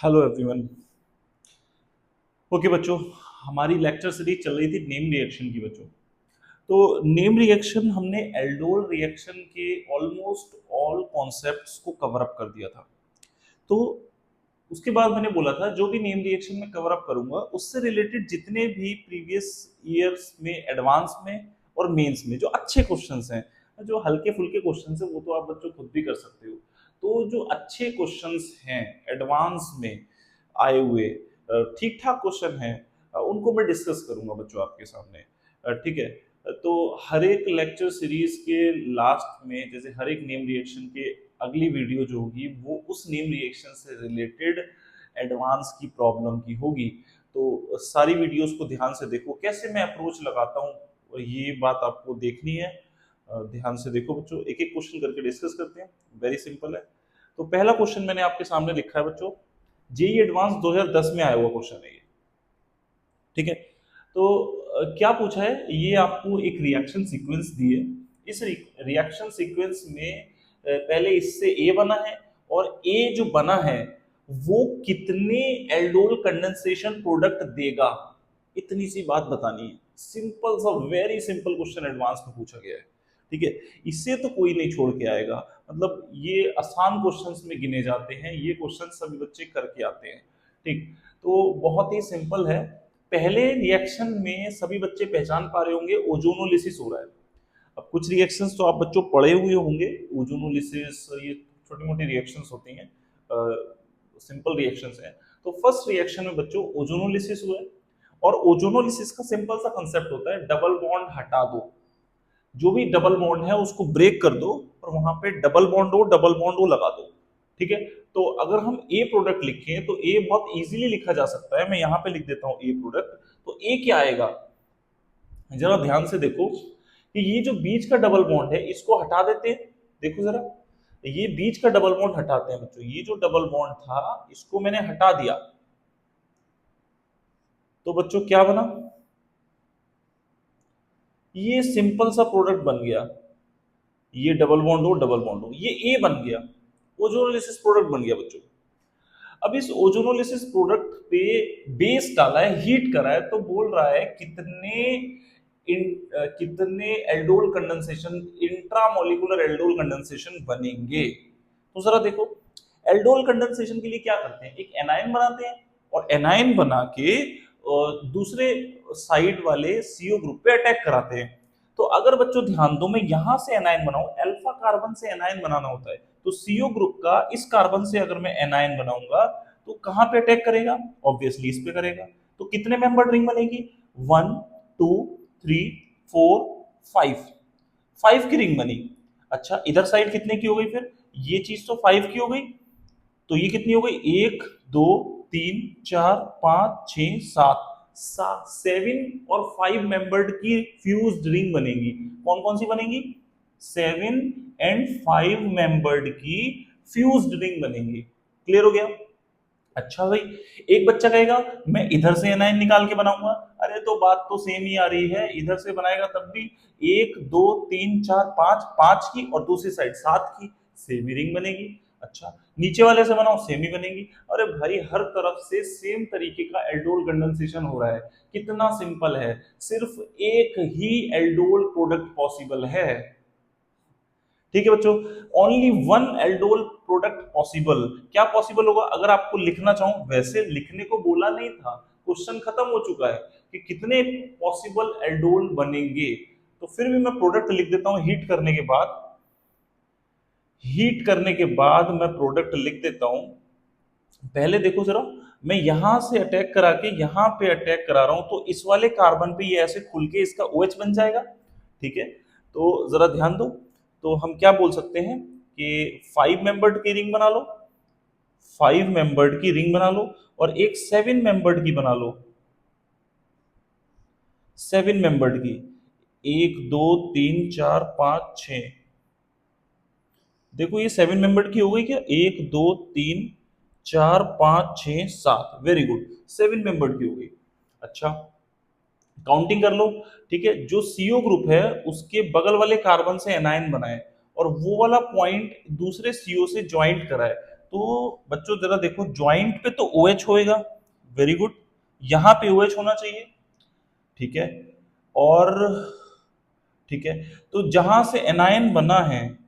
Hello everyone. Okay बच्चों, हमारी lecture series चल रही थी नेम रिएक्शन की बच्चों। तो नेम रिएक्शन हमने एल्डोल रिएक्शन के ऑलमोस्ट ऑल कॉन्सेप्ट्स को कवर अप कर दिया था। तो उसके बाद मैंने बोला था जो भी नेम रिएक्शन में कवर अप करूंगा उससे रिलेटेड जितने भी प्रीवियस ईयर्स में एडवांस में और मेंस में जो अच्छे क्वेश्चंस हैं, जो हल्के फुल्के क्वेश्चंस हैं वो तो आप बच्चों खुद भी कर सकते हो। तो जो अच्छे क्वेश्चंस हैं एडवांस में आए हुए ठीक ठाक क्वेश्चन हैं, उनको मैं डिस्कस करूंगा बच्चों आपके सामने। ठीक है। तो हर एक लेक्चर सीरीज के लास्ट में जैसे हर एक नेम रिएक्शन के अगली वीडियो जो होगी वो उस नेम रिएक्शन से रिलेटेड एडवांस की प्रॉब्लम की होगी। तो सारी वीडियोस को ध्यान से देखो, कैसे मैं अप्रोच लगाता हूँ ये बात आपको देखनी है। ध्यान से देखो बच्चों, एक एक क्वेश्चन करके डिस्कस करते हैं। वेरी सिंपल है। तो पहला क्वेश्चन मैंने आपके सामने लिखा है बच्चों, जेई एडवांस 2010 में आया हुआ क्वेश्चन है ये। ठीक है। तो क्या पूछा है, ये आपको एक रिएक्शन सीक्वेंस दी है। इस रिएक्शन सीक्वेंस में पहले इससे ए बना है और ए जो बना है वो कितने एल्डोल कंडेंसेशन प्रोडक्ट देगा, इतनी सी बात बतानी है। सिंपल सा वेरी सिंपल क्वेश्चन एडवांस में पूछा गया है। ठीक है। इससे तो कोई नहीं छोड़ के आएगा, मतलब ये आसान क्वेश्चंस में गिने जाते हैं, ये क्वेश्चन सभी बच्चे करके आते हैं। ठीक। तो बहुत ही सिंपल है। पहले रिएक्शन में सभी बच्चे पहचान पा रहे होंगे ओजोनोलिसिस हो रहा है। अब कुछ रिएक्शंस तो आप बच्चों पढ़े हुए होंगे, ओजोनोलिसिस, ये छोटी मोटी रिएक्शंस होती हैं, सिंपल रिएक्शंस हैं। तो फर्स्ट रिएक्शन में बच्चों ओजोनोलिसिस हुआ है। और ओजोनोलिसिस का सिंपल सा कंसेप्ट होता है, डबल बॉन्ड हटा दो, जो भी डबल बॉन्ड है उसको ब्रेक कर दो और वहां पे डबल बॉन्ड ओ लगा दो। ठीक है। तो अगर हम ए प्रोडक्ट लिखें तो ए बहुत इजीली लिखा जा सकता है। मैं यहां पे लिख देता हूं ए प्रोडक्ट। तो ए क्या आएगा, जरा ध्यान से देखो कि ये जो बीच का डबल बॉन्ड है इसको हटा देते हैं। देखो जरा, ये बीच का डबल बॉन्ड हटाते हैं बच्चों। ये जो डबल बॉन्ड था इसको मैंने हटा दिया, तो बच्चों क्या बना, ये सिंपल सा प्रोडक्ट बन गया। ये डबल बॉन्ड हो, ये ए बन गया, ओजोनोलिसिस प्रोडक्ट बन गया बच्चों। अब इस ओजोनोलिसिस प्रोडक्ट पे बेस डाला है, हीट करा है, तो बोल रहा है कितने aldol condensation, intramolecular aldol condensation बनेंगे। तो जरा देखो, एल्डोल कंडेंसेशन के लिए क्या करते हैं, एक एनायन बनाते हैं और एनायन बना के दूसरे साइड वाले सीओ ग्रुप पे अटैक कराते हैं। तो अगर बच्चों ध्यान दो, मैं यहां से एनायन बनाऊं, अल्फा कार्बन से एनायन बनाना होता है, तो सीओ ग्रुप का इस कार्बन से अगर मैं एनायन बनाऊंगा तो कहां पे अटैक करेगा, ऑब्वियसली इस पे करेगा। तो कितने मेंबर रिंग बनेगी, 1 2 3 4 5, 5 की रिंग बनी। अच्छा, इधर साइड कितने की हो गई फिर, ये चीज तो 5 की हो गई। तो ये कितनी हो गई, 1 2 3 4 5 6 7, 7 और 5 मेंबर्ड की फ्यूज्ड रिंग बनेगी। कौन कौन सी बनेगी, 7 और 5 मेंबर्ड की फ्यूज्ड रिंग बनेगी। क्लियर हो गया। अच्छा भाई, एक बच्चा कहेगा मैं इधर से एनाइन निकाल के बनाऊंगा। अरे तो बात तो सेम ही आ रही है, इधर से बनाएगा तब भी 1 2 3 4 5, 5 की और दूसरी साइड 7 की, सेम ही रिंग बनेगी। अच्छा, नीचे वाले से बनाओ, सेम ही बनेगी। अरे भाई, हर तरफ से सेम तरीके का एल्डोल कंडेंसेशन हो रहा है। कितना सिंपल है, सिर्फ एक ही एल्डोल प्रोडक्ट पॉसिबल है। ठीक है बच्चों, only one aldol product possible. क्या पॉसिबल होगा, अगर आपको लिखना चाहूं, वैसे लिखने को बोला नहीं था, क्वेश्चन खत्म हो चुका है कि कितने पॉसिबल एल्डोल बनेंगे। तो फिर भी मैं प्रोडक्ट लिख देता हूं, हीट करने के बाद मैं प्रोडक्ट लिख देता हूं। पहले देखो जरा, मैं यहां से अटैक करा के यहां पे अटैक करा रहा हूं, तो इस वाले कार्बन पे ये ऐसे खुल के इसका OH बन जाएगा। ठीक है। तो जरा ध्यान दो, तो हम क्या बोल सकते हैं कि 5 मेंबर्ड की रिंग बना लो, 5 मेंबर्ड की रिंग बना लो, और एक 7 मेंबर्ड की बना लो, 7 मेंबर्ड की, 1 2 3 4 5 6। देखो ये 7 मेंबर्ड की हो गई क्या, 1 2 3 4 5 6 7, वेरी गुड, 7 मेंबर्ड की हो गई। अच्छा, काउंटिंग कर लो। ठीक है, जो सीओ ग्रुप है उसके बगल वाले कार्बन से एनायन बनाए और वो वाला पॉइंट दूसरे सीओ से ज्वाइंट करा है, तो बच्चों जरा देखो, ज्वाइंट पे तो OH होएगा, वेरी गुड, यहां पे OH होना चाहिए, ठीक है। और ठीक है, तो जहां से एनायन बना है,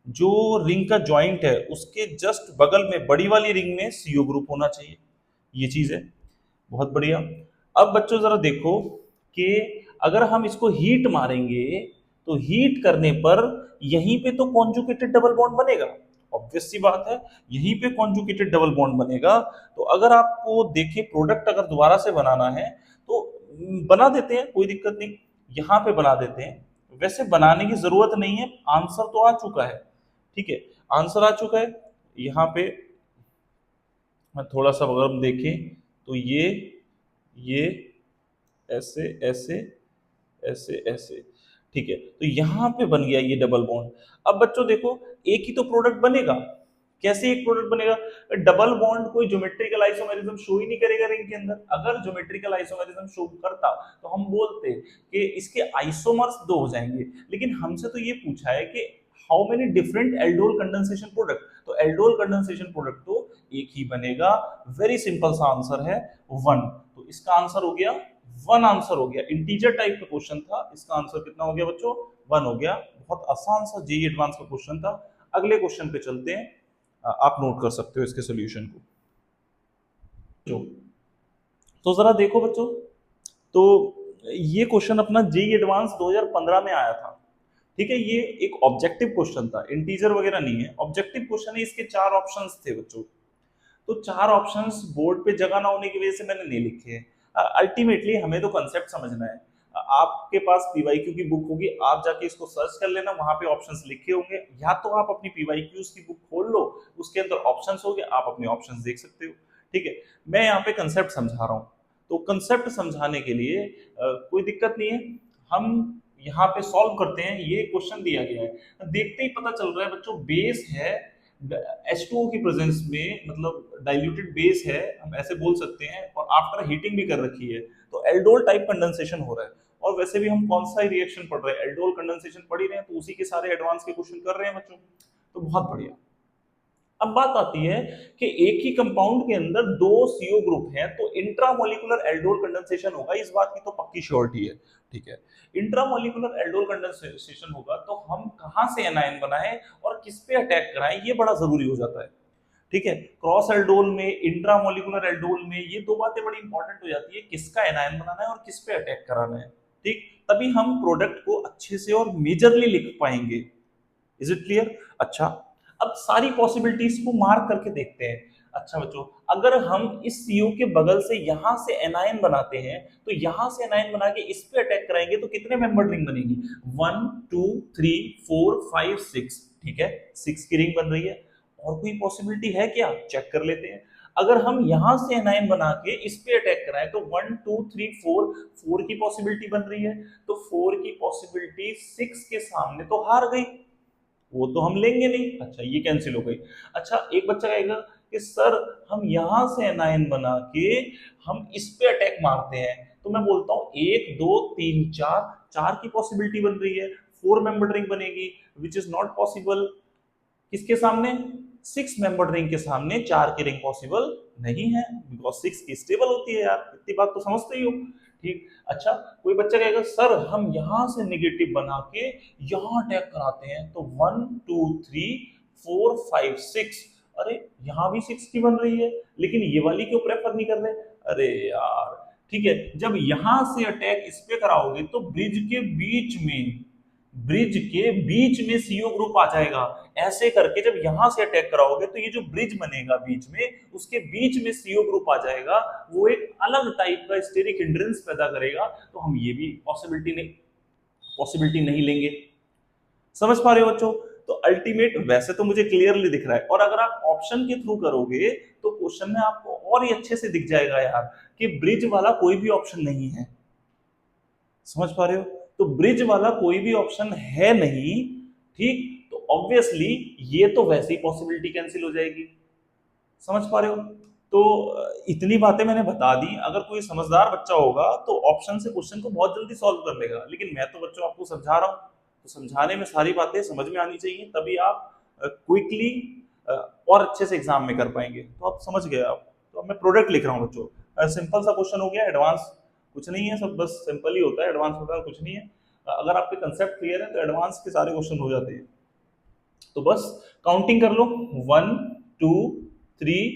जो रिंग का ज्वाइंट है उसके जस्ट बगल में बड़ी वाली रिंग में CO ग्रुप होना चाहिए, ये चीज है, बहुत बढ़िया। अब बच्चों जरा देखो कि अगर हम इसको हीट मारेंगे तो हीट करने पर यहीं पे तो कॉन्जुगेटेड डबल बॉन्ड बनेगा, ऑब्वियस सी बात है, यहीं पे कॉन्जुगेटेड डबल बॉन्ड बनेगा। तो अगर आपको देखे प्रोडक्ट अगर दोबारा से बनाना है तो बना देते हैं, कोई दिक्कत नहीं, यहाँ पे बना देते हैं। वैसे बनाने की जरूरत नहीं है, आंसर तो आ चुका है, ठीक है, आंसर आ चुका है। यहाँ पे थोड़ा सा अगर हम देखें तो ये ऐसे ऐसे ऐसे ऐसे, ठीक है, तो यहां पे बन गया ये डबल बॉन्ड। अब बच्चों देखो, एक ही तो प्रोडक्ट बनेगा, कैसे एक प्रोडक्ट बनेगा? डबल बॉन्ड कोई ज्योमेट्रिकल आइसोमेरिज्म शो ही नहीं करेगा रिंग के अंदर। अगर ज्योमेट्रिकल आइसोमेरिज्म शो करता तो हम बोलते कि इसके आइसोमर्स दो हो जाएंगे, लेकिन हमसे तो ये पूछा है कि how many different aldol condensation product, तो एल्डोल कंडेंसेशन प्रोडक्ट तो एक ही बनेगा, वेरी सिंपल सा आंसर है 1। तो इसका आंसर हो गया 1, आंसर हो गया, इंटीजर टाइप का क्वेश्चन था, इसका आंसर कितना हो गया बच्चों? 1 हो गया। बहुत आसान सा जेईई एडवांस का क्वेश्चन था। अगले क्वेश्चन पे चलते हैं, आप नोट कर सकते हो इसके सॉल्यूशन को। जो तो जरा देखो बच्चों, तो ये क्वेश्चन अपना जेईई एडवांस 2015 में आया था, ठीक है, ये एक ऑब्जेक्टिव क्वेश्चन था, इंटीजर वगैरह नहीं है, ऑब्जेक्टिव क्वेश्चन है, इसके 4 ऑप्शंस थे बच्चों। तो 4 ऑप्शंस बोर्ड पे जगह ना होने की वजह से मैंने नहीं लिखे हैं। अल्टीमेटली हमें तो कंसेप्ट समझना है। आपके पास पीवाईक्यू की बुक होगी, आप जाके इसको सर्च कर लेना, वहां पे ऑप्शंस लिखे होंगे, या तो आप अपनी पीवाईक्यूज की बुक खोल लो, उसके अंदर ऑप्शंस होंगे, आप अपने ऑप्शंस देख सकते हो, ठीक है। मैं यहाँ पे कंसेप्ट समझा रहा हूँ, तो कंसेप्ट समझाने के लिए कोई दिक्कत नहीं है, हम यहाँ पे सॉल्व करते हैं। ये क्वेश्चन दिया गया है, देखते ही पता चल रहा है बच्चों, बेस है H2O की प्रेजेंस में, मतलब डाइल्यूटेड बेस है, हम ऐसे बोल सकते हैं, और आफ्टर हीटिंग भी कर रखी है, तो एल्डोल टाइप कंडेंसेशन हो रहा है। और वैसे भी हम कौन सा रिएक्शन पढ़ रहे हैं, एल्डोल कंडेंसेशन पढ़ ही रहे हैं, तो उसी के सारे एडवांस के क्वेश्चन कर रहे हैं बच्चों, तो बहुत बढ़िया। अब बात आती है कि एक ही कंपाउंड के अंदर 2 CO ग्रुप हैं, तो इंट्रामोलिकुलर एल्डोल कंडेंसेशन होगा, इस बात की तो पक्की श्योरिटी है, ठीक है। इंट्रामोलिकुलर एल्डोल कंडेंसेशन होगा तो हम कहां से एनायन बनाएं और किस पे अटैक कराएं, ये बड़ा जरूरी हो जाता है, ठीक है। क्रॉस एल्डोल में, इंट्रामोलिकुलर एल्डोल में, ये दो बातें बड़ी इंपॉर्टेंट हो जाती है, किसका एनायन बनाना है और किस पे अटैक कराना है, ठीक, तभी हम प्रोडक्ट को अच्छे से और मेजरली लिख पाएंगे। Is it clear? अच्छा, अब सारी पॉसिबिलिटीज को मार्क करके देखते हैं। अच्छा बच्चों, अगर हम इस CO के बगल से यहां से एनायन बनाते हैं, तो यहां से एनायन बना के इस पे अटैक कराएंगे तो कितने मेंबर रिंग बनेगी? 1 2 3 4 5 6, ठीक है, 6 की रिंग बन रही है। और कोई पॉसिबिलिटी है क्या? चेक कर लेते हैं। अगर हम यहां से एनायन बना के इस पे अटैक कराएं तो 1 2 3 4, 4 की पॉसिबिलिटी बन रही है, तो 4 की पॉसिबिलिटी 6 के सामने तो हार गई, वो तो हम लेंगे नहीं। अच्छा, ये कैंसिल हो गई। अच्छा, एक बच्चा कहेगा कि सर हम यहां से एनायन बना के हम इस पे अटैक मारते हैं, तो मैं बोलता हूं 1 2 3 4, 4 की पॉसिबिलिटी बन रही है, 4 मेंबर रिंग बनेगी, विच इज नॉट पॉसिबल। किसके सामने? 6 मेंबर रिंग के सामने 4 की रिंग पॉसिबल नहीं है, बिकॉज 6 की स्टेबल होती है यार, इतनी बात तो समझते ही हो, ठीक। अच्छा, कोई बच्चा कहेगा सर हम यहां से नेगेटिव बना के यहां अटैक कराते हैं, तो 1 2 3 4 5 6, अरे यहां भी 6 की बन रही है, लेकिन ये वाली क्यों प्रेफर नहीं कर रहे? अरे यार, ठीक है, जब यहां से अटैक इस पे कराओगे तो ब्रिज के बीच में CO ग्रुप आ जाएगा, ऐसे करके जब यहां से अटैक कराओगे तो ये जो ब्रिज बनेगा बीच में, उसके बीच में CO ग्रुप आ जाएगा, वो एक अलग टाइप का स्टेरिक हिंड्रेंस पैदा करेगा, तो हम ये भी पॉसिबिलिटी नहीं लेंगे। समझ पा रहे हो बच्चों? तो अल्टीमेट वैसे तो मुझे क्लियरली दिख रहा है, और अगर आप ऑप्शन के थ्रू करोगे तो क्वेश्चन में आपको और ही अच्छे से दिख जाएगा यार कि ब्रिज वाला कोई भी ऑप्शन नहीं है। समझ पा रहे हो? तो ब्रिज वाला कोई भी ऑप्शन है नहीं, ठीक, तो ऑब्वियसली ये तो वैसे ही पॉसिबिलिटी कैंसिल हो जाएगी। समझ पा रहे हो? तो इतनी बातें मैंने बता दी, अगर कोई समझदार बच्चा होगा तो ऑप्शन से क्वेश्चन को बहुत जल्दी सॉल्व कर लेगा, लेकिन मैं तो बच्चों आपको समझा रहा हूँ, तो समझाने में सारी बातें समझ में आनी चाहिए, तभी आप क्विकली और अच्छे से एग्जाम में कर पाएंगे। तो आप समझ गए आप। तो अब मैं प्रोडक्ट लिख रहा हूँ बच्चों, सिंपल सा क्वेश्चन हो गया, एडवांस कुछ नहीं है, सब बस सिंपल ही होता है, एडवांस होता है कुछ नहीं है। अगर आपके कंसेप्ट क्लियर है तो एडवांस के सारे क्वेश्चन हो जाते हैं। तो बस काउंटिंग कर लो, 1 2 3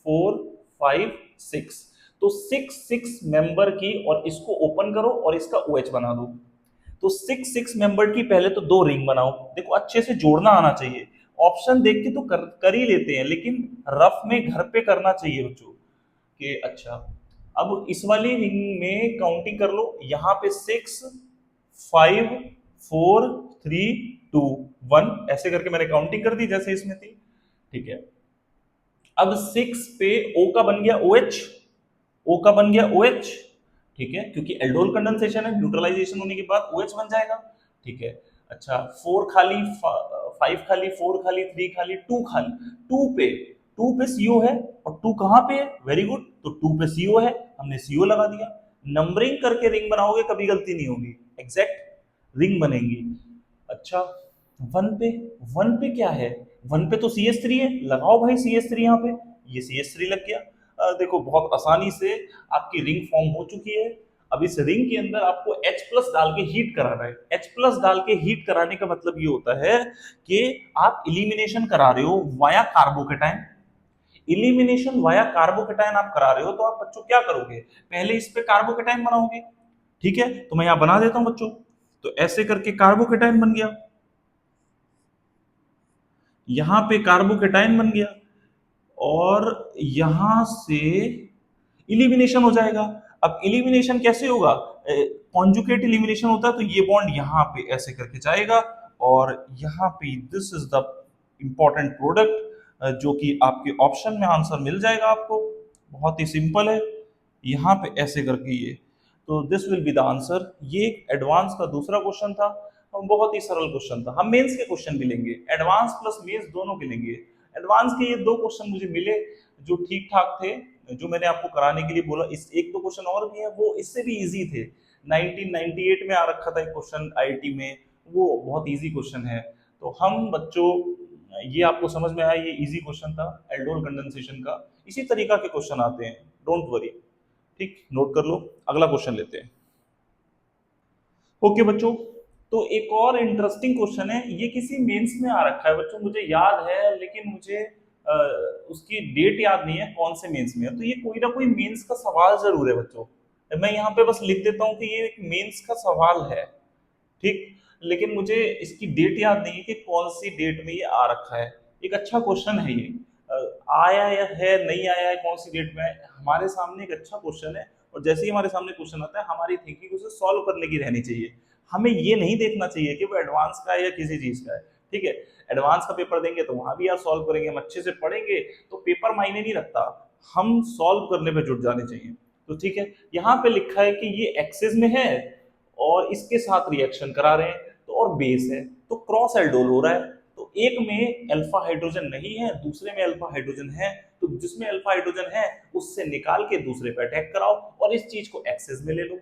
4 5 6। तो 6 मेंबर की, और इसको ओपन करो और इसका OH बना दो। तो 6 मेंबर की पहले तो 2 रिंग बनाओ। देखो अच्छे से जोड़ना आना चाहिए। ऑप्शन देख के तो कर ही लेते हैं, लेकिन रफ में घर पे करना चाहिए बच्चों कि अच्छा। अब इस वाली रिंग में काउंटिंग कर लो, यहाँ पे 6 5 4 3 2 1 ऐसे करके मैंने काउंटिंग कर दी जैसे इसमें थी। ठीक है, अब 6 पे O का बन गया OH, O का बन गया OH। ठीक है, क्योंकि एल्डोल कंडेंसेशन है, न्यूट्रलाइजेशन होने के बाद OH बन जाएगा। ठीक है, अच्छा 4 खाली, 5 खाली, 4 खाली, 3 खाली, 2 खाली। 2 पे CO है, और 2 कहां पे है, वेरी गुड, तो 2 पे CO है, हमने CO लगा दिया। नंबरिंग करके रिंग बनाओगे कभी गलती नहीं होगी, एग्जैक्ट रिंग बनेगी। अच्छा 1 पे क्या है, 1 पे तो CS3 है, लगाओ भाई CS3 यहाँ पे, ये CS3 लग गया। देखो बहुत आसानी से आपकी रिंग फॉर्म हो चुकी है। अब इस रिंग के अंदर आपको H+ डाल के हीट कराना है। H+ डाल के हीट कराने का मतलब ये होता है कि आप इलिमिनेशन करा रहे हो via carbocation. Elimination via carbocation आप करा रहे हो, तो आप बच्चों क्या करोगे, पहले इस पे कार्बोकेटाइन बनाओगे। ठीक है, तो मैं यहां बना देता हूं बच्चों। तो ऐसे करके कार्बोकेटाइन बन गया, यहां पे कार्बोकेटाइन बन गया, और यहां से इलिमिनेशन हो जाएगा। अब इलिमिनेशन कैसे होगा, कॉन्जुगेट इलिमिनेशन होता है, तो ये बॉन्ड यहां पे ऐसे करके जाएगा, और यहां पे this is the important product, जो कि आपके ऑप्शन में आंसर मिल जाएगा आपको। बहुत ही सिंपल है, यहां पे ऐसे करके ये, तो this will be the answer. ये एडवांस का दूसरा क्वेश्चन था, बहुत ही सरल क्वेश्चन था। हम मेंस के क्वेश्चन भी लेंगे, एडवांस प्लस मेंस दोनों के लेंगे। एडवांस के ये 2 क्वेश्चन मुझे मिले जो ठीक ठाक थे, जो मैंने आपको कराने के लिए बोला। इस एक 2 क्वेश्चन और भी है, वो इससे भी इजी थे। 1998 में आ रखा था एक क्वेश्चन IIT में, वो बहुत इजी क्वेश्चन है। तो हम बच्चों, ये आपको समझ में आया, ये इजी क्वेश्चन था एल्डोल कंडेंसेशन का। इसी तरीका के क्वेश्चन आते हैं, डोंट वरी। ठीक, नोट कर लो, अगला क्वेश्चन लेते हैं। ओके बच्चों, तो एक और इंटरेस्टिंग क्वेश्चन है, ये किसी मेंस में आ रखा है बच्चों, मुझे याद है लेकिन मुझे उसकी डेट याद नहीं है कौन से मेंस में है। तो ये कोई ना कोई मेंस का सवाल जरूर है बच्चों। मैं यहाँ पे बस लिख देता हूँ कि ये एक मेंस का सवाल है। ठीक, लेकिन मुझे इसकी डेट याद नहीं है कि कौन सी डेट में ये आ रखा है। एक अच्छा क्वेश्चन है ये, आया या है, नहीं आया है, कौन सी डेट में है। हमारे सामने एक अच्छा क्वेश्चन है, और जैसे ही हमारे सामने क्वेश्चन आता है, हमारी थिंकिंग उसे सॉल्व करने की रहनी चाहिए। हमें ये नहीं देखना चाहिए कि वो एडवांस का है या किसी चीज का है। ठीक है, एडवांस का पेपर देंगे तो वहां भी यार सॉल्व करेंगे, हम अच्छे से पढ़ेंगे तो पेपर मायने नहीं रखता, हम सॉल्व करने पे जुट जाने चाहिए। तो ठीक है, यहाँ पे लिखा है कि ये एक्सेस में है और इसके साथ रिएक्शन करा रहे हैं, तो और बेस है, तो क्रॉस एल्डोल हो रहा है। तो एक में अल्फा हाइड्रोजन नहीं है, दूसरे में अल्फा हाइड्रोजन है, तो जिसमें अल्फा हाइड्रोजन है उससे निकाल के दूसरे पे अटैक कराओ और इस चीज को एक्सेस में ले लो,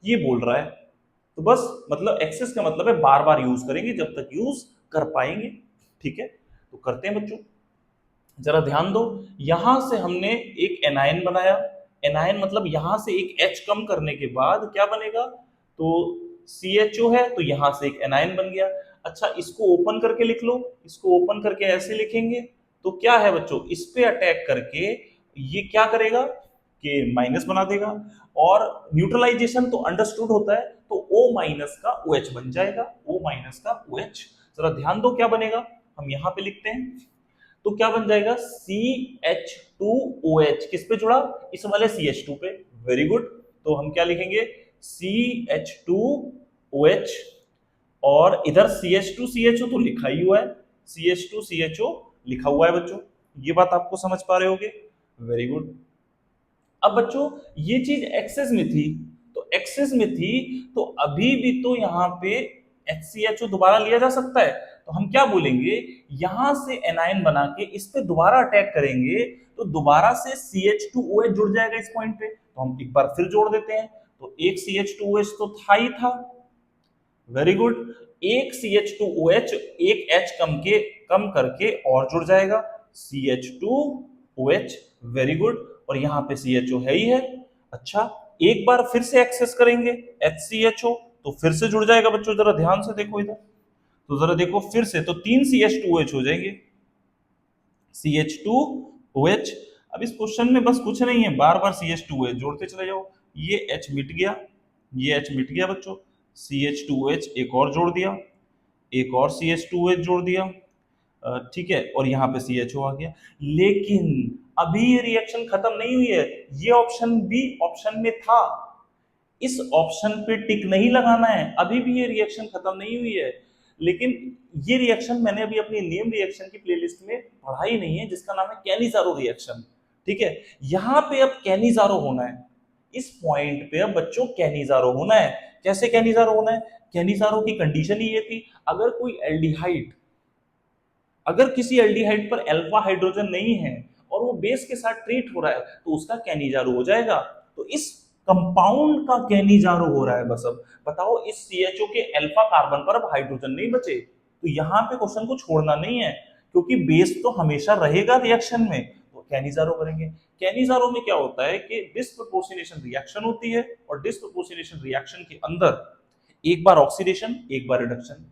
ये बोल रहा है। तो बस मतलब एक्सेस का मतलब है बार बार यूज करेंगे जब तक यूज कर पाएंगे। ठीक है, तो करते हैं बच्चों, जरा ध्यान दो। यहां से हमने एक एनायन बनाया, एनायन मतलब यहां से एक H कम करने के बाद क्या बनेगा, तो CHO है, तो यहां से एक एनायन बन गया। अच्छा इसको ओपन करके लिख लो, इसको ओपन करके ऐसे लिखेंगे, तो क्या है बच्चों, इस पे अटैक करके ये क्या करेगा कि माइनस बना देगा, और न्यूट्रलाइजेशन तो अंडरस्टूड होता है, तो O- का OH बन जाएगा, O- का OH। जरा ध्यान दो क्या बनेगा, हम यहां पे लिखते हैं, तो क्या बन जाएगा CH2OH, किस पे जुड़ा, इस वाले CH2 पे, वेरी गुड। तो हम क्या लिखेंगे CH2OH, और इधर CH2CHO तो लिखा ही हुआ है, CH2CHO लिखा हुआ है बच्चों, ये बात आपको समझ पा रहे होगे, वेरी गुड। अब बच्चों ये चीज एक्सेस में थी, तो एक्सेस में थी, तो अभी भी तो यहाँ पे HCHO दोबारा लिया जा सकता है। तो हम क्या बोलेंगे, यहां से एनायन बना के इस पे दोबारा अटैक करेंगे, तो दोबारा से CH2OH जुड़ जाएगा इस पॉइंट पे, तो हम एक बार फिर जोड़ देते हैं। तो एक CH2OH तो था ही था, वेरी गुड। एक CH2OH एक H कम के कम करके और जुड़ जाएगा CH2OH, वेरी गुड। और यहाँ पे CHO है ही है। अच्छा, एक बार फिर से एक्सेस करेंगे HCHO, तो फिर से जुड़ जाएगा बच्चों, जरा ध्यान से देखो इधर, तो जरा देखो फिर से, तो 3 CH2OH हो जाएंगे, CH2OH। अब इस क्वेश्चन में बस कुछ नहीं है, बार बार CH2OH जोड़ते चले जाओ। ये H मिट गया, ये H मिट गया बच्चों, CH2OH एक और जोड़ दिया, एक और CH2OH जोड़ दिया, ठीक है, और यहाँ पे CHO आ गया। लेकिन अभी ये रिएक्शन खत्म नहीं हुई है, ये ऑप्शन भी ऑप्शन में था, इस ऑप्शन पे टिक नहीं लगाना है, अभी भी ये रिएक्शन खत्म नहीं हुई है। लेकिन ये रिएक्शन मैंने अभी अपनी नेम रिएक्शन की प्लेलिस्ट में पढ़ा ही नहीं है, जिसका नाम है कैनिजारो रिएक्शन, ठीक है। यहाँ पे अब कैनिजारो होना है, इस पॉइंट पे अब बच्चों कैनिजारो होना है। कैसे कैनिजारो होना है? कैनिजारो की कंडीशन ही ये थी, अगर कोई एल्डिहाइड, अगर किसी एल्डिहाइड पर अल्फा हाइड्रोजन नहीं है और वो बेस के साथ ट्रीट हो रहा है, तो उसका कैनिजारो हो जाएगा। तो इस कंपाउंड का कैनिजारो हो रहा है। बस अब बताओ, इस CHO के अल्फा कार्बन पर अब हाइड्रोजन नहीं बचे, तो यहाँ पे क्वेश्चन को छोड़ना नहीं है, क्योंकि बेस तो हमेशा रहेगा रिएक्शन में, तो कैनिजारो करेंगे। कैनिजारो में क्या होता है कि डिस्प्रपोर्शनेशन रिएक्शन होती है, और डिस्प्रपोर्शनेशन रिएक्शन के अंदर एक बार ऑक्सीडेशन, एक बार रिडक्शन।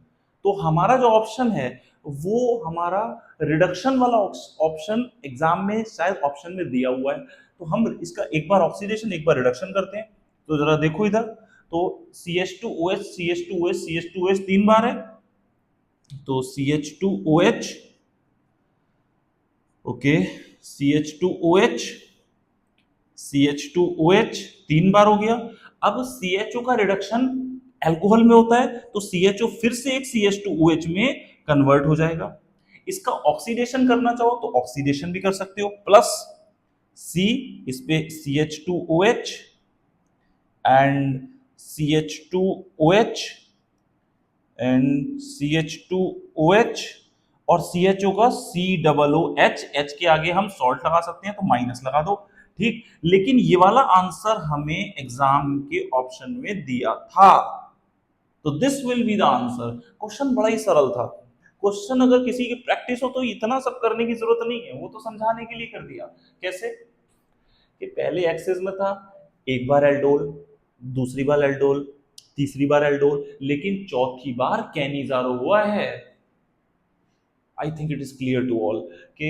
तो हमारा जो ऑप्शन है वो हमारा रिडक्शन वाला ऑप्शन एग्जाम में शायद ऑप्शन में दिया हुआ है, तो हम इसका एक बार ऑक्सीडेशन एक बार रिडक्शन करते हैं। तो जरा देखो इधर, तो CH2OH CH2OH CH2OH 3 बार है, तो CH2OH, ओके, CH2OH CH2OH 3 बार हो गया। अब CHO का रिडक्शन अल्कोहल में होता है, तो CHO फिर से एक CH2OH में कन्वर्ट हो जाएगा। इसका ऑक्सीडेशन करना चाहो तो ऑक्सीडेशन भी कर सकते हो, प्लस C, इस पे CH2OH and CH2OH and CH2OH, और CHO का COOH, H के आगे हम सॉल्ट लगा सकते हैं तो माइनस लगा दो, ठीक। लेकिन ये वाला आंसर हमें एग्जाम के ऑप्शन में दिया था, तो this will be the answer. Question बड़ा ही सरल था। क्वेश्चन अगर किसी की प्रैक्टिस हो तो इतना सब करने की जरूरत नहीं है, वो तो समझाने के लिए कर दिया। कैसे कि पहले एक्सेस में था, एक बार एल्डोल, दूसरी बार एल्डोल, तीसरी बार एल्डोल, लेकिन चौथी बार कैनिजारो हुआ है। I think it is clear to all कि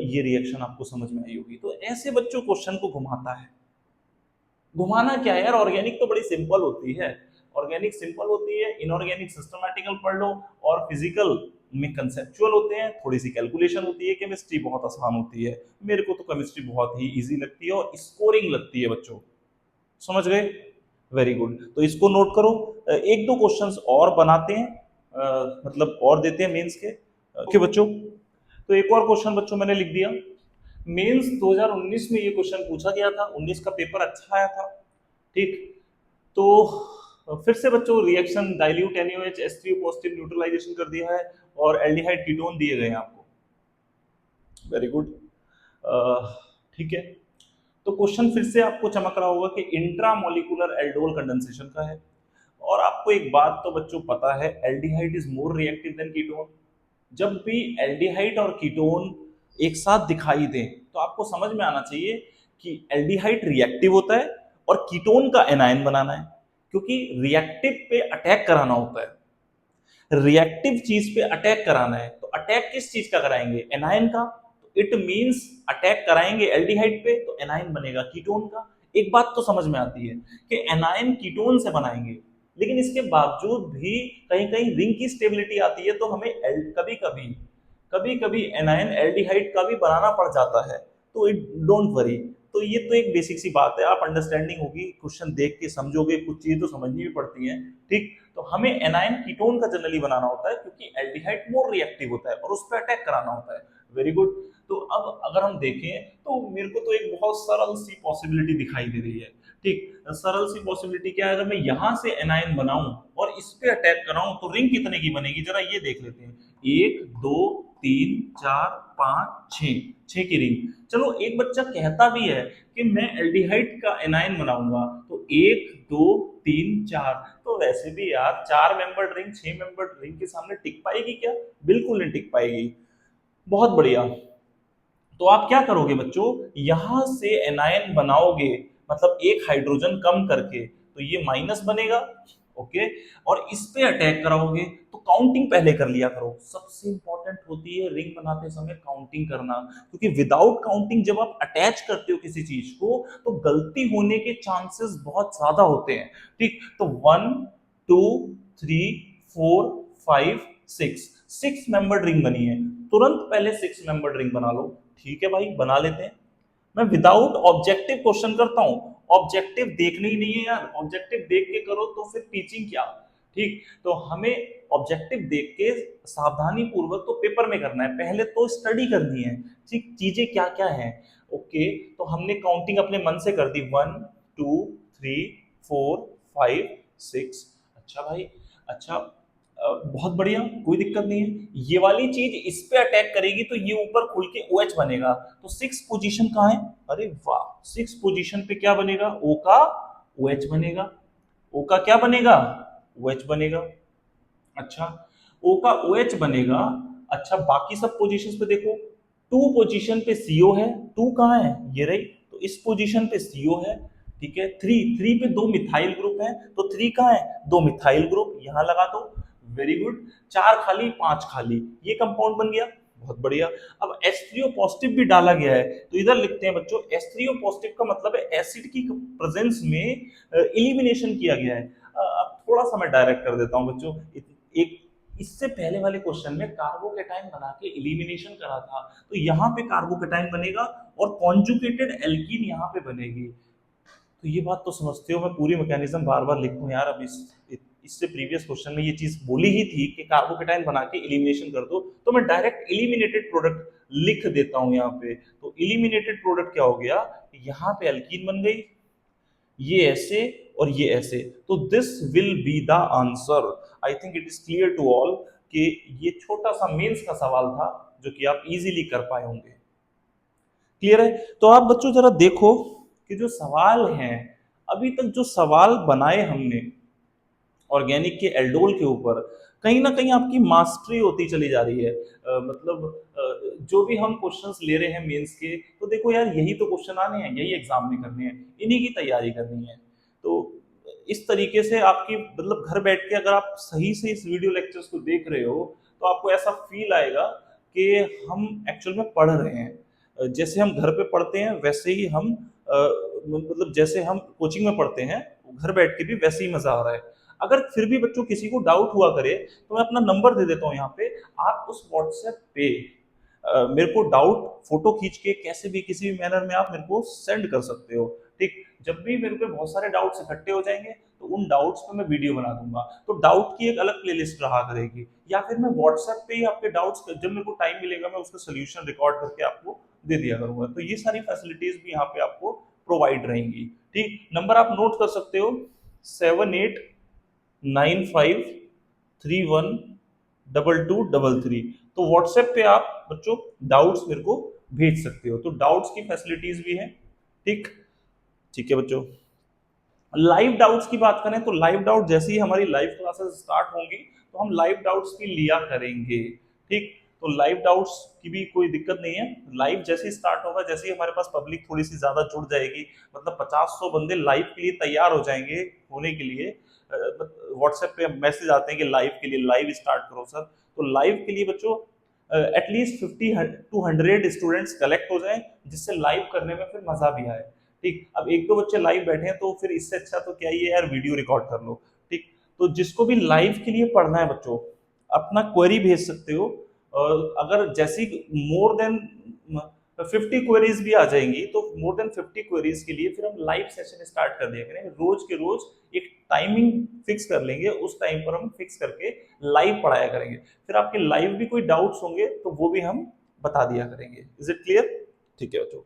ये रिएक्शन आपको समझ में आई होगी। तो ऐसे बच्चों क्वेश्चन को घुमाता है। घुमाना क्या है यार, ऑर्गेनिक तो बड़ी सिंपल होती है, ऑर्गेनिक सिंपल होती है, इनऑर्गेनिक सिस्टमैटिकल पढ़ लो, और फिजिकल में कंसेप्चुअल होते हैं, थोड़ी सी कैलकुलेशन होती है। केमिस्ट्री बहुत आसान होती है, मेरे को तो केमिस्ट्री बहुत ही इजी लगती है और स्कोरिंग लगती है बच्चों, समझ गए? Very good. तो इसको नोट करो, एक दो क्वेश्चंस और बनाते हैं, मतलब और देते हैं मेंस के। ओके बच्चों, तो एक और क्वेश्चन बच्चों मैंने लिख दिया। मेंस 2019 में ये क्वेश्चन पूछा गया था, 19 का पेपर अच्छा आया था, ठीक। तो फिर से बच्चों reaction dilute NaOH H3O positive neutralisation कर दिया है, और एल्डिहाइड कीटोन दिए गए हैं आपको, वेरी गुड, ठीक है। तो क्वेश्चन फिर से आपको चमक रहा होगा कि इंट्रामोलिकुलर एल्डोल कंडेंसेशन का है, और आपको एक बात तो बच्चों पता है, aldehyde is more reactive than ketone. जब भी एल्डिहाइड और कीटोन एक साथ दिखाई दें तो आपको समझ में आना चाहिए कि एल्डिहाइड रिएक्टिव होता है और कीटोन का एनायन बनाना है, क्योंकि रिएक्टिव पे अटैक कराना होता है, रिएक्टिव चीज पे अटैक कराना है। तो अटैक किस चीज का कराएंगे? एनायन का। तो इट मींस अटैक कराएंगे एल्डिहाइड पे तो एनायन बनेगा कीटोन का। एक बात तो समझ में आती है कि एनायन कीटोन से बनाएंगे, लेकिन इसके बावजूद भी कहीं कहीं रिंग की स्टेबिलिटी आती है, तो हमें कभी कभी एनायन एल्डिहाइड का भी बनाना पड़ जाता है, तो इट डोंट वरी। तो ये तो एक बेसिक सी बात है, आप अंडरस्टैंडिंग होगी, क्वेश्चन देख के समझोगे, कुछ चीजें तो समझनी भी पड़ती हैं, ठीक। तो हमें एनायन कीटोन का जनरली बनाना होता है, क्योंकि एल्डिहाइड मोर रिएक्टिव होता है और उस पर अटैक कराना होता है, वेरी गुड। तो अब अगर हम देखें तो मेरे को तो एक बहुत सरल सी पॉसिबिलिटी दिखाई दे रही है, ठीक। सरल सी पॉसिबिलिटी क्या है, अगर मैं यहां से एनायन बनाऊं और इस पे अटैक कराऊं तो रिंग कितने की बनेगी, जरा ये देख लेते हैं। 1 2 3 4 5 6 की रिंग। चलो एक बच्चा कहता भी है कि मैं एल्डिहाइड का एनायन बनाऊंगा, तो 1 2 3 4, तो वैसे भी यार 4 मेंबर्ड रिंग 6 मेंबर्ड रिंग के सामने टिक पाएगी क्या? बिल्कुल नहीं टिक पाएगी। बहुत बढ़िया। तो आप क्या करोगे बच्चों, यहां से एनायन बनाओगे, मतलब एक हाइड्रोजन कम करके, तो ये माइनस बनेगा। ओके, और इस पे अटैक कराओगे, तो काउंटिंग पहले कर लिया करो। सबसे इंपॉर्टेंट होती है रिंग बनाते समय काउंटिंग करना, क्योंकि विदाउट काउंटिंग जब आप अटैच करते हो किसी चीज को, तो गलती होने के चांसेस बहुत ज्यादा होते हैं। ठीक, तो 1 2 3 4 5 6, 6 मेंबर्ड रिंग बनी है, तुरंत पहले 6 मेंबर्ड रिंग बना लो। ठीक है भाई, बना लेते हैं। मैं विदाउट ऑब्जेक्टिव क्वेश्चन करता हूं, ऑब्जेक्टिव देखने ही नहीं है यार, ऑब्जेक्टिव देख के करो तो फिर टीचिंग क्या। ठीक, तो हमें ऑब्जेक्टिव देख के सावधानी पूर्वक तो पेपर में करना है, पहले तो स्टडी करनी है। ठीक, चीजें क्या क्या है। ओके, तो हमने काउंटिंग अपने मन से कर दी, 1 2 3 4 5 6। अच्छा भाई, अच्छा, बहुत बढ़िया, कोई दिक्कत नहीं है। ये वाली चीज इस पे अटैक करेगी तो ये ऊपर खुल के OH बनेगा, तो 6 पोजीशन कहाँ है? अरे वाह, 6 पोजीशन पे क्या बनेगा? O का OH बनेगा। O का क्या बनेगा? OH बनेगा। अच्छा, O का OH बनेगा। अच्छा, बाकी सब पोजीशंस पे देखो, 2 पोजीशन पे CO है, 2 कहाँ है? ये रही, तो इस पोजीशन पे CO है। ठीक है, 3 पे 2 मिथाइल ग्रुप है, तो 3 कहाँ है? 2 मिथाइल ग्रुप, यहां लगा दो। वेरी गुड, 4 खाली 5 खाली, ये कंपाउंड बन गया। बहुत बढ़िया। अब H3O पॉजिटिव भी डाला गया है, तो इधर लिखते हैं बच्चों, H3O पॉजिटिव का मतलब है एसिड की प्रेजेंस में एलिमिनेशन किया गया है। अब थोड़ा सा मैं डायरेक्ट कर देता हूं बच्चों। एक इससे पहले वाले क्वेश्चन में कार्बोकेटाइन बना के एलिमिनेशन करा था, तो यहाँ पे कार्बोकेटाइन बनेगा और कॉन्जुगेटेड एल्कीन यहाँ पे बनेगी। तो ये बात तो समझते हो, मैं पूरी मैकेनिज्म बार बार लिखूं यार। अब इससे प्रीवियस क्वेश्चन में ये चीज बोली ही थी कि कार्बोकेटाइन बना के एलिमिनेशन कर दो, तो मैं डायरेक्ट एलिमिनेटेड प्रोडक्ट लिख देता हूं यहाँ पे। तो एलिमिनेटेड प्रोडक्ट क्या हो गया, यहाँ पे एल्कीन बन गई, ये ऐसे और ये ऐसे, तो this will be the answer. I think it is clear to all कि ये छोटा सा मेंस का सवाल था जो कि आप इजीली कर पाए होंगे। क्लियर है? तो आप बच्चों जरा देखो कि जो सवाल हैं, अभी तक जो सवाल बनाए हमने ऑर्गेनिक के एल्डोल के ऊपर, कहीं ना कहीं आपकी मास्टरी होती चली जा रही है। मतलब जो भी हम क्वेश्चंस ले रहे हैं मेंस के, तो देखो यार यही तो क्वेश्चन आने हैं, यही एग्जाम में करने हैं, इन्हीं की तैयारी करनी है। तो इस तरीके से आपकी मतलब घर बैठ के अगर आप सही से इस वीडियो लेक्चर्स को देख रहे हो, तो आपको ऐसा फील आएगा कि हम एक्चुअल में पढ़ रहे हैं। जैसे हम घर पे पढ़ते हैं वैसे ही हम मतलब जैसे हम कोचिंग में पढ़ते हैं, घर बैठ के भी वैसे ही मजा आ रहा है। अगर फिर भी बच्चों किसी को डाउट हुआ करे, तो मैं अपना नंबर दे देता हूँ यहाँ पे, आप उस व्हाट्सएप पे मेरे को डाउट फोटो खींच के कैसे भी किसी भी मैनर में आप मेरे को सेंड कर सकते हो। ठीक, जब भी मेरे पे बहुत सारे डाउट्स इकट्ठे हो जाएंगे, तो उन डाउट्स पे मैं वीडियो बना दूंगा, तो डाउट की एक अलग प्लेलिस्ट रहा करेगी, या फिर मैं व्हाट्सएप पे ही आपके डाउट्स जब मेरे को टाइम मिलेगा मैं उसका सोल्यूशन रिकॉर्ड करके आपको दे दिया करूंगा। तो ये सारी फैसिलिटीज भी यहाँ पे आपको प्रोवाइड रहेंगी। ठीक, नंबर आप नोट कर सकते हो, 7895312233। तो व्हाट्सएप पे आप बच्चों डाउट्स मेरे को भेज सकते हो, तो डाउट्स की फैसिलिटीज भी है। ठीक, ठीक है बच्चों। लाइव डाउट्स की बात करें तो लाइव डाउट जैसे ही हमारी लाइव क्लासेस स्टार्ट होंगी, तो हम लाइव डाउट्स भी लिया करेंगे। ठीक, तो लाइव डाउट्स की भी कोई दिक्कत नहीं है। लाइव जैसे ही स्टार्ट होगा, जैसे ही हमारे पास पब्लिक थोड़ी सी ज्यादा जुड़ जाएगी, मतलब 50-100 बंदे लाइव के लिए तैयार हो जाएंगे होने के लिए, व्हाट्सएप पे मैसेज आते हैं कि लाइव के लिए लाइव स्टार्ट करो सर। तो लाइव के लिए बच्चों एटलीस्ट 50 to 100 स्टूडेंट्स कलेक्ट हो जाएं, जिससे लाइव करने में फिर मजा भी आए। ठीक, अब 1-2 बच्चे लाइव बैठे हैं तो फिर इससे अच्छा तो क्या ही है यार, वीडियो रिकॉर्ड कर लो। ठीक, तो जिसको भी लाइव के लिए पढ़ना है बच्चों, अपना क्वेरी भेज सकते हो। और अगर जैसी मोर देन 50 क्वेरीज भी आ जाएंगी, तो मोर देन 50 क्वेरीज के लिए फिर हम लाइव सेशन स्टार्ट कर दिया करेंगे, रोज के रोज एक टाइमिंग फिक्स कर लेंगे, उस टाइम पर हम फिक्स करके लाइव पढ़ाया करेंगे। फिर आपके लाइव भी कोई डाउट्स होंगे तो वो भी हम बता दिया करेंगे। Is it clear? ठीक है बच्चों,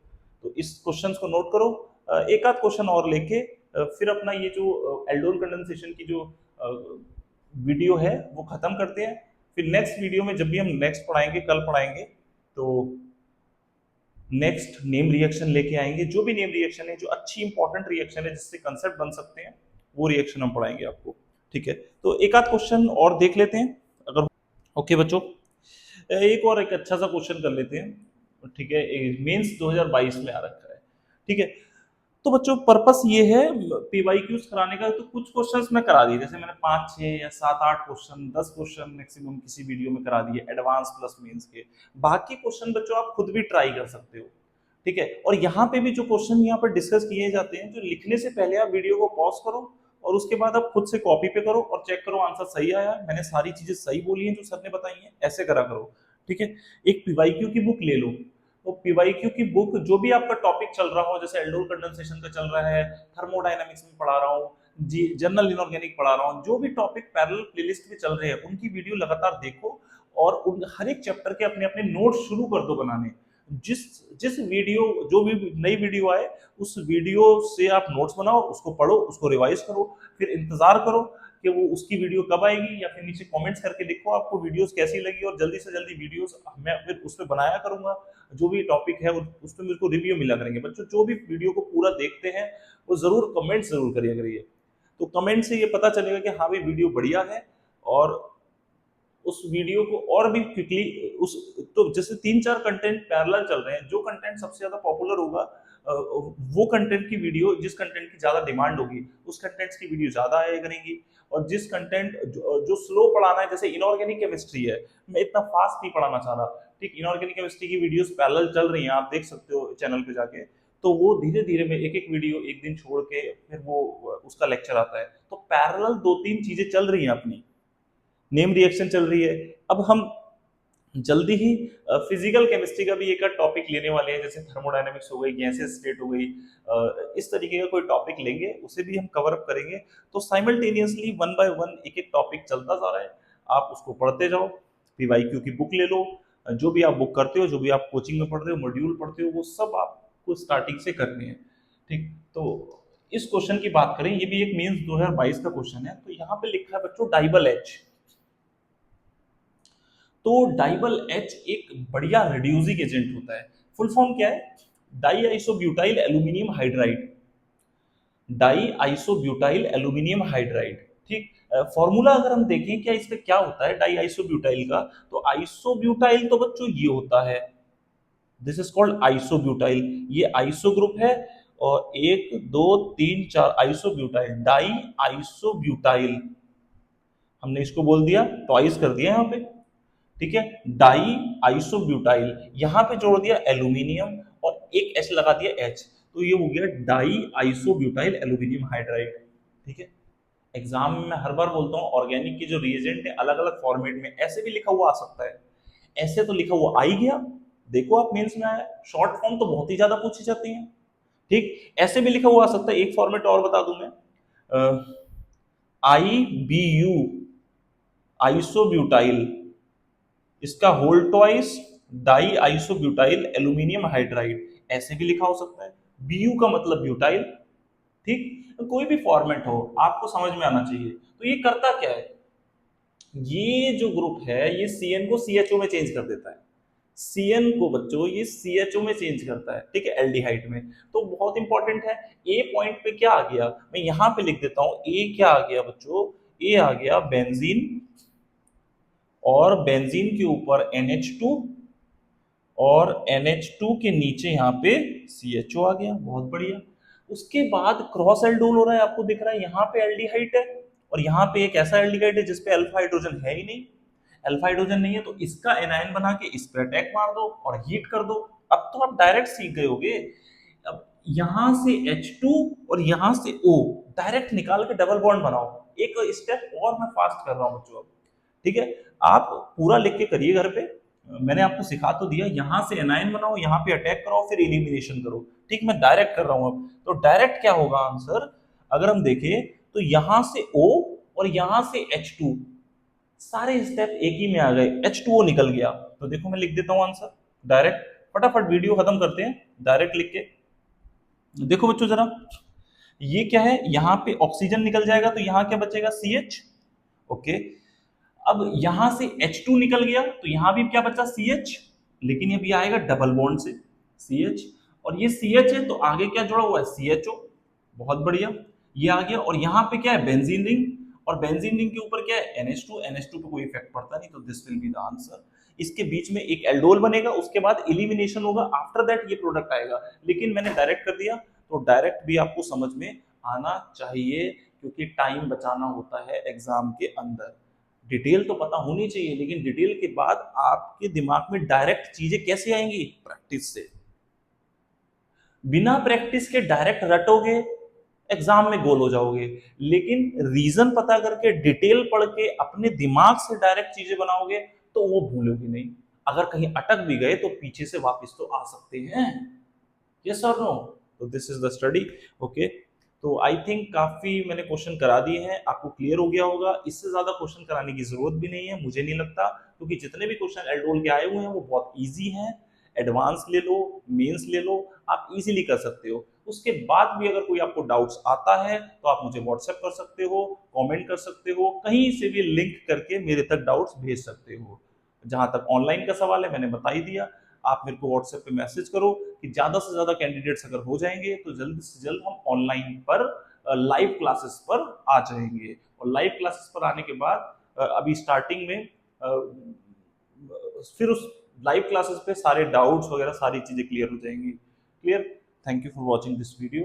तो इस क्वेश्चन को नोट करो। एक आध क्वेश्चन और लेके फिर अपना ये जो एल्डोल कंडेंसेशन की जो वीडियो है वो खत्म करते हैं। फिर नेक्स्ट वीडियो में जब भी हम नेक्स्ट पढ़ाएंगे, कल पढ़ाएंगे, तो नेक्स्ट नेम रिएक्शन लेके आएंगे, जो भी नेम रिएक्शन है, जो अच्छी इंपॉर्टेंट रिएक्शन है जिससे कंसेप्ट बन सकते हैं, वो रिएक्शन हम पढ़ाएंगे आपको। ठीक है, तो एक आध क्वेश्चन और देख लेते हैं अगर। ओके बच्चों, एक और एक अच्छा सा क्वेश्चन कर लेते हैं। ठीक है, मेंस 2022 में आ रखा है। ठीक है, तो बच्चों पर्पस ये है पीवाईक्यूज कराने का, तो कुछ क्वेश्चंस मैं करा दिए, जैसे मैंने 5 6 या 7 8 क्वेश्चन 10 क्वेश्चन मैक्सिमम किसी वीडियो में करा दिए एडवांस प्लस मेंस के। बाकी क्वेश्चन बच्चों आप खुद भी ट्राई कर सकते हो। ठीक है, और यहाँ पे भी जो क्वेश्चन यहाँ पर डिस्कस किए जाते हैं, जो लिखने से पहले आप वीडियो को पॉज करो और उसके बाद आप खुद से कॉपी पे करो और चेक करो आंसर सही आया, मैंने सारी चीजें सही बोली हैं जो सर ने बताई हैं, ऐसे करा करो। ठीक है, एक पीवाईक्यू की बुक ले लो, तो पीवाईक्यू की बुक जो भी आपका टॉपिक चल रहा हो, जैसे एल्डोल कंडेंसेशन का चल रहा है, थर्मोडायनामिक्स में पढ़ा रहा हूँ जी, जनरल इनऑर्गेनिक पढ़ा रहा हूँ, जो भी टॉपिक पैरेलल प्लेलिस्ट में चल रहे हैं उनकी वीडियो लगातार देखो और उन हर एक चैप्टर के अपने अपने नोट शुरू कर दो बनाने। जिस जिस वीडियो जो भी नई वीडियो आए उस वीडियो से आप नोट्स बनाओ, उसको पढ़ो, उसको रिवाइज करो, फिर इंतजार करो कि वो उसकी वीडियो कब आएगी, या फिर नीचे कमेंट्स करके लिखो आपको वीडियोस कैसी लगी, और जल्दी से जल्दी वीडियोस मैं फिर उस पर बनाया करूंगा। जो भी टॉपिक है उस पर मेरे को रिव्यू मिला करेंगे बच्चों। जो भी वीडियो को पूरा देखते हैं वो जरूर कमेंट जरूर करिए करिए, तो कमेंट से ये पता चलेगा कि हाँ भाई वीडियो बढ़िया है। और उस वीडियो को और भी क्विकली उस, तो जैसे 3 4 कंटेंट पैरेलल चल रहे हैं, जो कंटेंट सबसे ज्यादा पॉपुलर होगा वो कंटेंट की वीडियो, जिस कंटेंट की ज्यादा डिमांड होगी उस कंटेंट्स की वीडियो ज्यादा आया करेंगी। और जिस कंटेंट जो स्लो पढ़ाना है, जैसे इनऑर्गेनिक केमिस्ट्री है, मैं इतना फास्ट नहीं पढ़ाना चाह रहा। ठीक, इनऑर्गेनिक केमिस्ट्री की वीडियोस पैरेलल चल रही हैं, आप देख सकते हो चैनल पे जाके, तो वो धीरे धीरे में एक एक वीडियो एक दिन छोड़ के फिर वो उसका लेक्चर आता है, तो पैरेलल 2 3 चीजें चल रही हैं अपनी। नेम रिएक्शन चल रही है, अब हम जल्दी ही फिजिकल केमिस्ट्री का भी एक टॉपिक लेने वाले हैं, जैसे थर्मोडायनेमिक्स हो गई, गैसेस स्टेट हो गई, इस तरीके का कोई टॉपिक लेंगे, उसे भी हम कवर अप करेंगे। तो साइमल्टेनियसली 1 बाय 1 एक एक टॉपिक चलता जा रहा है, आप उसको पढ़ते जाओ। पीवाईक्यू की बुक ले लो, जो भी आप बुक करते हो, जो भी आप कोचिंग में पढ़ रहे हो, मॉड्यूल पढ़ते हो, वो सब आपको स्टार्टिंग से करनी है। ठीक, तो इस क्वेश्चन की बात करें, ये भी एक मेंस 2022 का क्वेश्चन है। तो यहाँ पे लिखा है बच्चों डाइबल एच। तो डाइबल एच एक बढ़िया रिड्यूसिंग एजेंट होता है। फुल फॉर्म क्या है? Die isobutyl aluminium hydride. Die isobutyl aluminium hydride. ठीक, फॉर्मूला अगर हम देखें क्या इसमें क्या होता है डाई आइसोब्यूटाइल का, तो आइसोब्यूटाइल तो बच्चों ये होता है, दिस इज कॉल्ड आइसोब्यूटाइल। ये आइसो ग्रुप है और 1 2 3 4 आइसोब्यूटाइल, डाई आइसोब्यूटाइल। हमने इसको बोल दिया, ट्वाइस कर दिया यहाँ पे। ठीक है, डाई आइसोब्यूटाइल, यहां पे जोड़ दिया एल्यूमिनियम और एक एच लगा दिया एच, तो ये हो गया डाई आइसोब्यूटाइल एल्यूमिनियम हाइड्राइड। ठीक है, एग्जाम में मैं हर बार बोलता हूँ ऑर्गेनिक की जो रिएजेंट है अलग अलग फॉर्मेट में ऐसे भी लिखा हुआ आ सकता है, ऐसे तो लिखा हुआ आ ही गया, देखो आप मेंस में आया। शॉर्ट फॉर्म तो बहुत ही ज्यादा पूछी जाती है। ठीक, ऐसे भी लिखा हुआ आ सकता है, एक फॉर्मेट और बता दूं मैं, आई बी यू आइसोब्यूटाइल, इसका whole twice di isobutyl aluminium hydride, ऐसे भी लिखा हो सकता है। बीयू का मतलब ब्यूटाइल। ठीक, कोई भी फॉर्मेट हो आपको समझ में आना चाहिए। तो ये करता क्या है, ये जो ग्रुप है ये सीएन को सीएचओ में चेंज कर देता है। सीएन को बच्चों ये सीएचओ में चेंज करता है। ठीक है, एल्डिहाइड में। तो बहुत इंपॉर्टेंट है। ए पॉइंट पे क्या आ गया, मैं यहां पे लिख देता हूं, ए क्या आ गया बच्चों, ए आ गया बेंजीन, और बेंजीन के ऊपर NH2, और NH2 के नीचे यहाँ पे CHO आ गया, बहुत बढ़िया। उसके बाद क्रॉस एल्डोल हो रहा है, आपको दिख रहा है यहाँ पे एल्डिहाइड है और यहाँ पे एक ऐसा एल्डिहाइड है जिसपे अल्फा हाइड्रोजन है ही नहीं, अल्फा हाइड्रोजन नहीं है, तो इसका एनायन बना के इस पे अटैक मार दो और हीट कर दो। अब तो आप डायरेक्ट सीख गए होगे। अब यहाँ से H2 और यहाँ से O डायरेक्ट निकाल के डबल बॉन्ड बनाओ। एक स्टेप और मैं फास्ट कर रहा हूँ बच्चों अब। ठीक है, आप पूरा लिख के करिए घर पे, मैंने आपको सिखा तो दिया, यहां से एनायन बनाओ, यहाँ पे अटैक कराओ, फिर एलिमिनेशन करो। ठीक, मैं डायरेक्ट कर रहा हूं अब। तो डायरेक्ट क्या होगा आंसर, अगर हम देखें तो यहां से O और यहां से H2, सारे स्टेप एक ही में आ गए, H2O निकल गया। तो देखो मैं लिख देता हूं आंसर डायरेक्ट, फटाफट वीडियो खत्म करते हैं डायरेक्ट लिख के। देखो बच्चों जरा, ये क्या है, यहाँ पे ऑक्सीजन निकल जाएगा तो यहाँ क्या बचेगा, CH। ओके, अब यहां से H2 निकल गया तो यहां भी क्या बचा, CH, लेकिन ये भी आएगा डबल बॉन्ड से, CH, और ये CH है तो आगे क्या जुड़ा हुआ है, CHO। बहुत बढ़िया, ये आ गया। और यहाँ पे क्या है, बेंजीन रिंग, और बेंजीन रिंग के ऊपर क्या है, NH2। NH2 पे कोई इफेक्ट पड़ता नहीं, तो this will be the answer. इसके बीच में एक एल्डोल बनेगा, उसके बाद एलिमिनेशन होगा, आफ्टर दैट ये प्रोडक्ट आएगा। लेकिन मैंने डायरेक्ट कर दिया, तो डायरेक्ट भी आपको समझ में आना चाहिए, क्योंकि टाइम बचाना होता है एग्जाम के अंदर। डिटेल तो पता होनी चाहिए, लेकिन डिटेल के बाद आपके दिमाग में डायरेक्ट चीजें कैसे आएंगी, प्रैक्टिस से। बिना प्रैक्टिस के डायरेक्ट रटोगे, एग्जाम में गोल हो जाओगे। लेकिन रीजन पता करके, डिटेल पढ़ के, अपने दिमाग से डायरेक्ट चीजें बनाओगे, तो वो भूलोगे नहीं। अगर कहीं अटक भी गए तो पीछे से वापस तो आ सकते हैं। यस और नो? तो this is the study. Okay, तो आई थिंक काफी मैंने क्वेश्चन करा दिए हैं, आपको क्लियर हो गया होगा। इससे ज्यादा क्वेश्चन कराने की जरूरत भी नहीं है, मुझे नहीं लगता, क्योंकि जितने भी क्वेश्चन एल्डोल के आए हुए हैं वो बहुत इजी हैं। एडवांस ले लो, मेंस ले लो, आप इजीली कर सकते हो। उसके बाद भी अगर कोई आपको डाउट्स आता है तो आप मुझे व्हाट्सएप कर सकते हो, कमेंट कर सकते हो, कहीं से भी लिंक करके मेरे तक डाउट्स भेज सकते हो। जहां तक ऑनलाइन का सवाल है मैंने बता ही दिया, आप मेरे को व्हाट्सएप पे मैसेज करो कि ज्यादा से ज्यादा कैंडिडेट्स अगर हो जाएंगे तो जल्द से जल्द हम ऑनलाइन पर लाइव क्लासेस पर आ जाएंगे। और लाइव क्लासेस पर आने के बाद अभी स्टार्टिंग में फिर उस लाइव क्लासेस पे सारे डाउट्स वगैरह सारी चीजें क्लियर हो जाएंगी। Clear? Thank you for watching this video.